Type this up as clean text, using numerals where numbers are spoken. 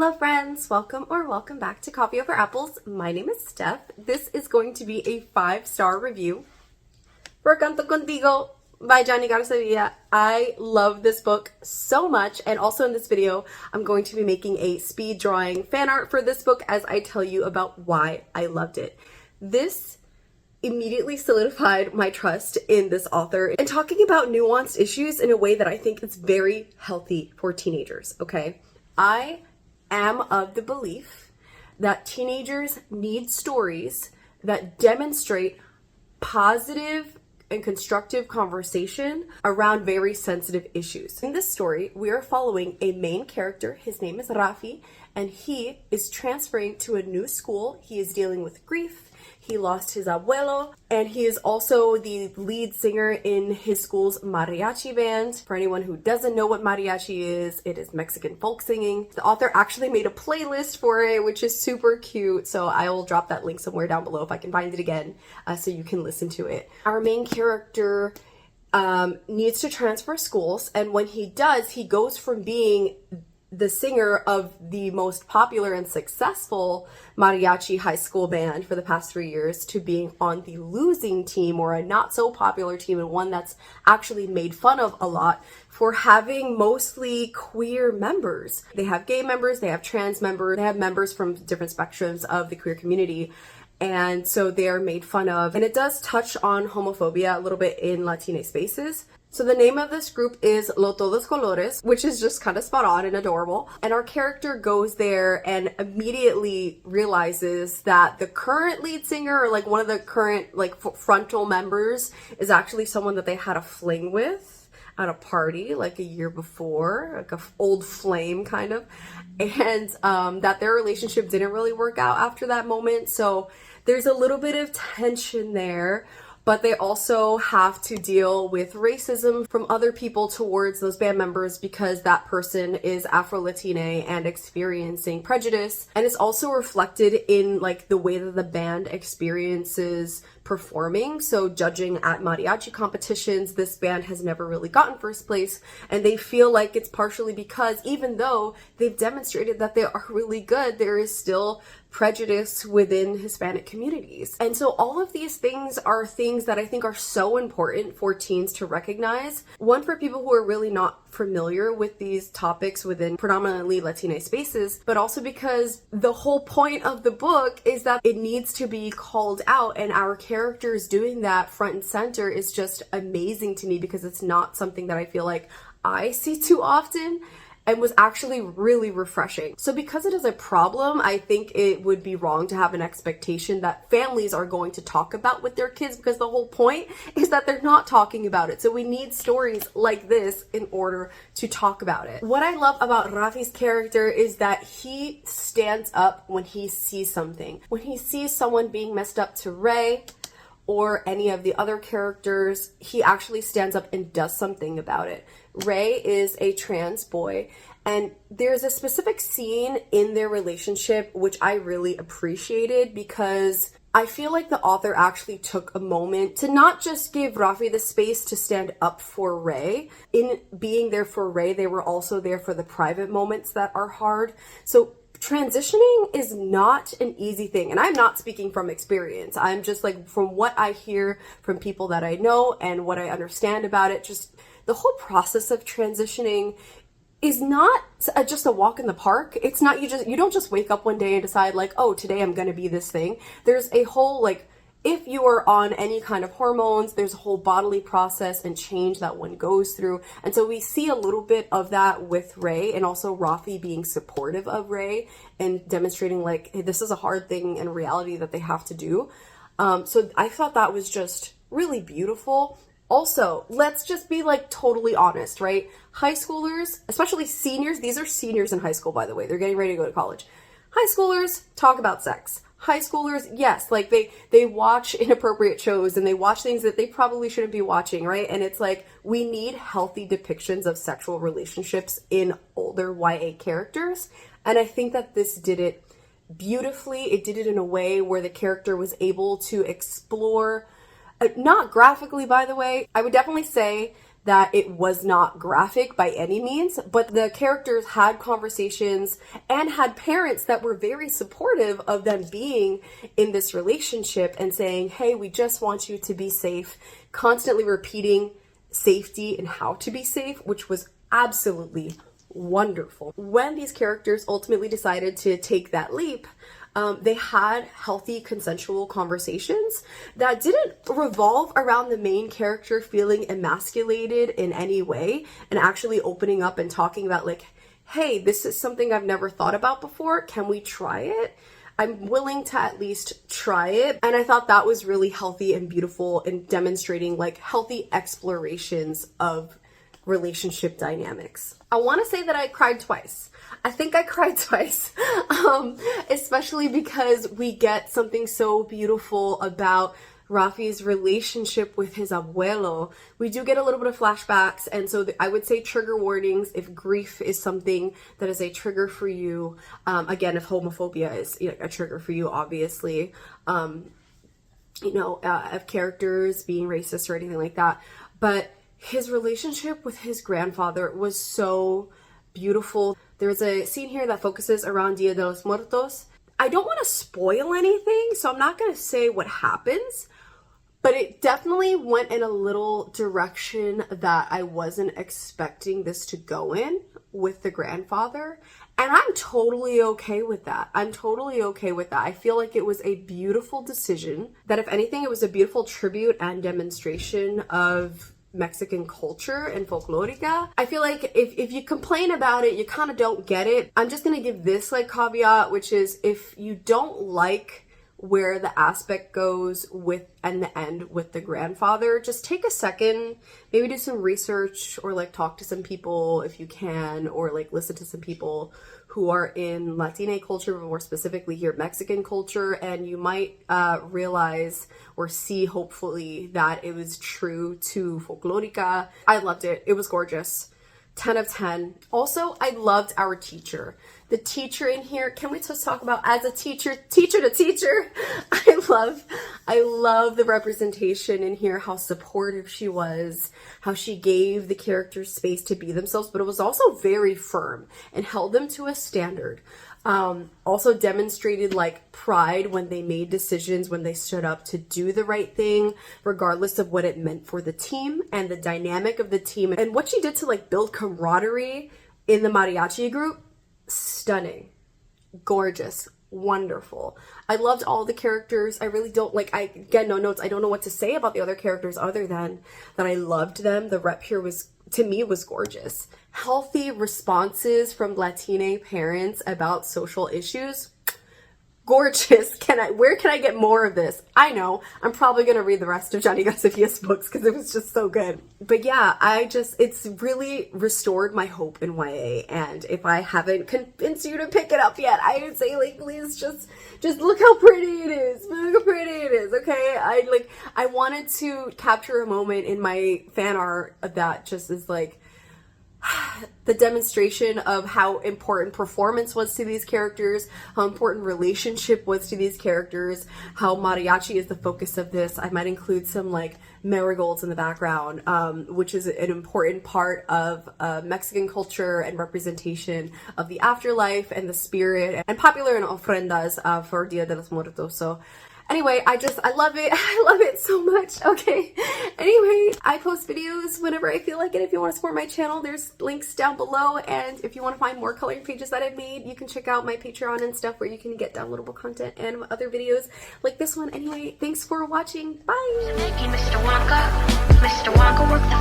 Hello friends, welcome back to Coffee Over Apples. My name is Steph. This is going to be a 5-star review for Canto Contigo by Jonny Garza. I love this book so much, and also in this video I'm going to be making a speed drawing fan art for this book as I tell you about why I loved it. This immediately solidified my trust in this author and talking about nuanced issues in a way that I think is very healthy for teenagers, okay? I am of the belief that teenagers need stories that demonstrate positive and constructive conversation around very sensitive issues. In this story, we are following a main character. His name is Rafi, and he is transferring to a new school. He is dealing with grief. He lost his abuelo, and he is also the lead singer in his school's mariachi band. For anyone who doesn't know what mariachi is, it is Mexican folk singing. The author actually made a playlist for it, which is super cute, so I will drop that link somewhere down below if I can find it again, so you can listen to it. Our main character needs to transfer schools, and when he does, he goes from being the singer of the most popular and successful mariachi high school band for the past 3 years to being on the losing team, or a not so popular team, and one that's actually made fun of a lot for having mostly queer members. They have gay members, they have trans members, they have members from different spectrums of the queer community. And so they are made fun of. And it does touch on homophobia a little bit in Latine spaces. So the name of this group is Lo Todos Colores, which is just kind of spot on and adorable. And our character goes there and immediately realizes that the current lead singer, or like one of the current like frontal members, is actually someone that they had a fling with at a party like a year before, like a old flame kind of, and that their relationship didn't really work out after that moment. So there's a little bit of tension there. But they also have to deal with racism from other people towards those band members because that person is Afro-Latine and experiencing prejudice. And it's also reflected in like the way that the band experiences performing. So judging at mariachi competitions, this band has never really gotten first place, and they feel like it's partially because even though they've demonstrated that they are really good, there is still prejudice within Hispanic communities. And so all of these things are things that I think are so important for teens to recognize. One, for people who are really not familiar with these topics within predominantly Latine spaces, but also because the whole point of the book is that it needs to be called out, and our characters doing that front and center is just amazing to me because it's not something that I feel like I see too often, and was actually really refreshing. So because it is a problem, I think it would be wrong to have an expectation that families are going to talk about with their kids, because the whole point is that they're not talking about it. So we need stories like this in order to talk about it. What I love about Rafi's character is that he stands up when he sees something. When he sees someone being messed up to Ray, or any of the other characters, he actually stands up and does something about it. Ray is a trans boy, and there's a specific scene in their relationship which I really appreciated because I feel like the author actually took a moment to not just give Rafi the space to stand up for Ray. In being there for Ray, they were also there for the private moments that are hard. So transitioning is not an easy thing, and I'm not speaking from experience. I'm just like, from what I hear from people that I know and what I understand about it, just the whole process of transitioning is not just a walk in the park. It's not, you don't just wake up one day and decide like, oh, today I'm gonna be this thing. There's a whole, like, if you are on any kind of hormones, there's a whole bodily process and change that one goes through. And so we see a little bit of that with Ray, and also Rafi being supportive of Ray and demonstrating like, hey, this is a hard thing and reality that they have to do. So I thought that was just really beautiful. Also, let's just be like totally honest, right? High schoolers, especially seniors, these are seniors in high school, by the way, they're getting ready to go to college. High schoolers talk about sex. High schoolers, yes, like they watch inappropriate shows and they watch things that they probably shouldn't be watching, right? And it's like, we need healthy depictions of sexual relationships in older YA characters. And I think that this did it beautifully. It did it in a way where the character was able to explore, not graphically, by the way. I would definitely say that it was not graphic by any means, but the characters had conversations and had parents that were very supportive of them being in this relationship and saying, hey, we just want you to be safe, constantly repeating safety and how to be safe, which was absolutely wonderful. When these characters ultimately decided to take that leap, they had healthy consensual conversations that didn't revolve around the main character feeling emasculated in any way and actually opening up and talking about like, hey, this is something I've never thought about before. Can we try it? I'm willing to at least try it. And I thought that was really healthy and beautiful in demonstrating like healthy explorations of relationship dynamics. I want to say that I cried twice. I think I cried twice, especially because we get something so beautiful about Rafi's relationship with his abuelo. We do get a little bit of flashbacks, and so I would say trigger warnings if grief is something that is a trigger for you. Again, if homophobia is a trigger for you, obviously, of characters being racist or anything like that. But his relationship with his grandfather was so beautiful. There's a scene here that focuses around Dia de los Muertos. I don't want to spoil anything, so I'm not going to say what happens, but it definitely went in a little direction that I wasn't expecting this to go in with the grandfather. And I'm totally okay with that. I'm totally okay with that. I feel like it was a beautiful decision, that if anything, it was a beautiful tribute and demonstration of Mexican culture and folklorica. I feel like if you complain about it, you kind of don't get it. I'm just gonna give this like caveat, which is if you don't like where the aspect goes with and the end with the grandfather, just take a second, maybe do some research or like talk to some people if you can, or like listen to some people who are in Latine culture, but more specifically here Mexican culture, and you might realize or see hopefully that it was true to folklorica. I loved it. It was gorgeous. 10 of 10. Also, I loved our teacher. The teacher in here, can we just talk about as a teacher to teacher? I love the representation in here, how supportive she was, how she gave the characters space to be themselves, but it was also very firm and held them to a standard. Also demonstrated like pride when they made decisions, when they stood up to do the right thing, regardless of what it meant for the team and the dynamic of the team. And what she did to like build camaraderie in the mariachi group, stunning, gorgeous, wonderful. I loved all the characters. I really don't like, I get no notes. I don't know what to say about the other characters other than that I loved them. The rep here was, to me, was gorgeous. Healthy responses from Latine parents about social issues, gorgeous. Where can I get more of this? I know I'm probably gonna read the rest of Jonny Garza's books because it was just so good. But yeah, it's really restored my hope in YA, and if I haven't convinced you to pick it up yet, I would say like please just look how pretty it is. Look how pretty it is, okay? I wanted to capture a moment in my fan art that just is like the demonstration of how important performance was to these characters, how important relationship was to these characters, how mariachi is the focus of this. I might include some like marigolds in the background, which is an important part of Mexican culture and representation of the afterlife and the spirit, and popular in ofrendas for Dia de los Muertos. So anyway, I love it. I love it so much. Okay. Anyway, I post videos whenever I feel like it. If you want to support my channel, there's links down below. And if you want to find more coloring pages that I've made, you can check out my Patreon and stuff where you can get downloadable content and other videos like this one. Anyway, thanks for watching. Bye. Mr. Wonka worked the